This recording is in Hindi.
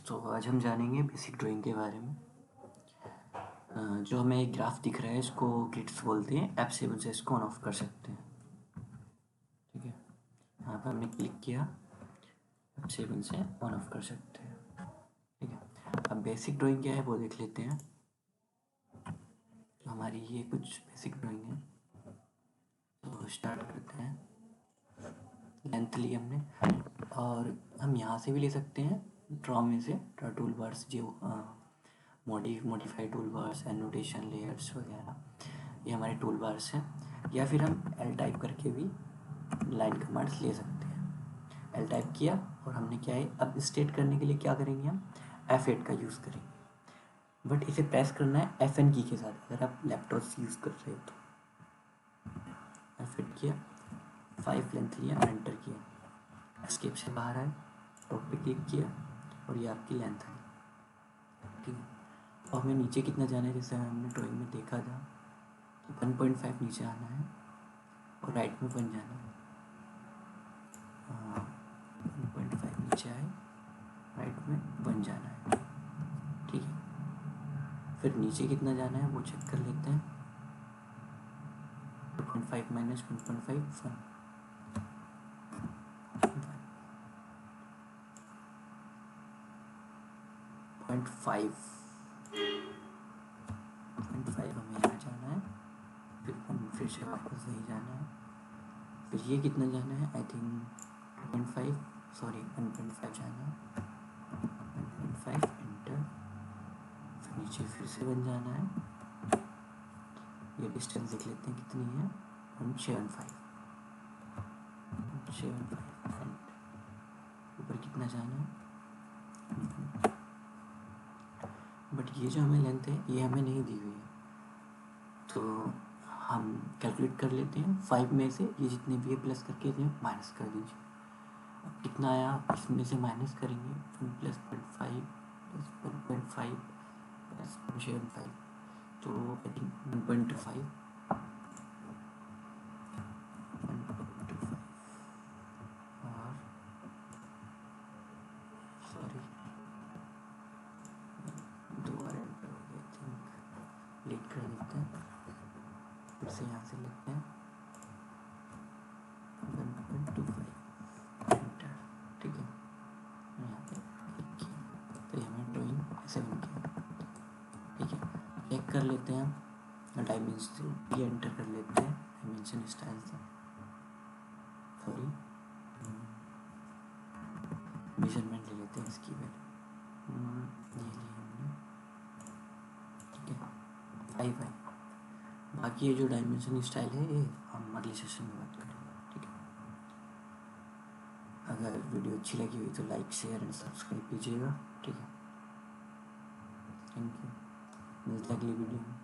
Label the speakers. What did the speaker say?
Speaker 1: तो आज हम जानेंगे बेसिक ड्राइंग के बारे में। जो हमें एक ग्राफ दिख रहा है इसको ग्रिड्स बोलते हैं। F7 से इसको ऑन ऑफ कर सकते हैं। ठीक है, यहाँ पर हमने क्लिक किया, F7 से ऑन ऑफ कर सकते हैं। ठीक है, अब बेसिक ड्राइंग क्या है वो देख लेते हैं। तो हमारी ये कुछ बेसिक ड्राइंग है, तो स्टार्ट करते हैं। लेंथ ली हमने, और हम यहाँ से भी ले सकते हैं ड्रॉ में से, ड्रॉ टूल बार्स, जो modify tool bars, annotation, layers वगैरह, ये हमारे टूल बार्स हैं। या फिर हम एल टाइप करके भी लाइन कमांड्स ले सकते हैं। एल टाइप किया और हमने क्या है, अब स्टेट करने के लिए क्या करेंगे, हम F8 का यूज़ करेंगे। बट इसे प्रेस करना है FN की के साथ, अगर आप लैपटॉप से यूज़ कर रहे हो तो। F8 किया, 5 लेंथ लिया, एंटर किया, एस्केप से बाहर आए, टॉप पे क्लिक किया और ये आपकी लेंथ है। ठीक है, और हमें नीचे कितना जाना है, जैसे हमने ड्राइंग में देखा था कि 1.5 नीचे आना है और राइट में 1 जाना है। 1.5 नीचे आए, राइट में 1 जाना है। ठीक है, फिर नीचे कितना जाना है वो चेक कर लेते हैं। 2.5 माइनस 1.5 1, 0.5 हमें यहाँ जाना है, फिर से वापस यही जाना है। फिर ये कितना जाना है, आई थिंक 1.5 जाना है, 1.5 एंटर। फिर नीचे फिर से 1 जाना है। ये डिस्टेंस देख लेते हैं कितनी है, 1.75 एंड ऊपर कितना जाना है। बट ये जो हमें लेंथ है ये हमें नहीं दी हुई है, तो हम कैलकुलेट कर लेते हैं। 5 में से ये जितने भी है प्लस करके इसे माइनस कर दीजिए। अब कितना आया, इसमें से माइनस करेंगे, 1 प्लस 0.5 प्लस 1.5 प्लस 0.75, तो आई थिंक 1.25 और सॉरी 2 बार एंटर हो गया। आई थिंक लेट कर देते हैं, फिर से यहाँ से लेते हैं 1.25 एंटर। ठीक है, यहाँ पे क्लिक किया तो ये हमें ड्राइंग ऐसे बन गया। ठीक है, चेक कर लेते हैं हम डायमेंशन, ये एंटर कर लेते हैं डायमेंशन स्टाइल से, सॉरी मेजरमेंट ले लेते हैं इसकी वैल्यू, ये ली हमने। ठीक है, 5 है। बाकी ये जो डायमेंशन स्टाइल है ये हम अगले सेशन में बात करेंगे। ठीक है, अगर वीडियो अच्छी लगी हुई तो लाइक, शेयर एंड सब्सक्राइब कीजिएगा। ठीक है, थैंक यू, मिलते हैं अगली वीडियो में।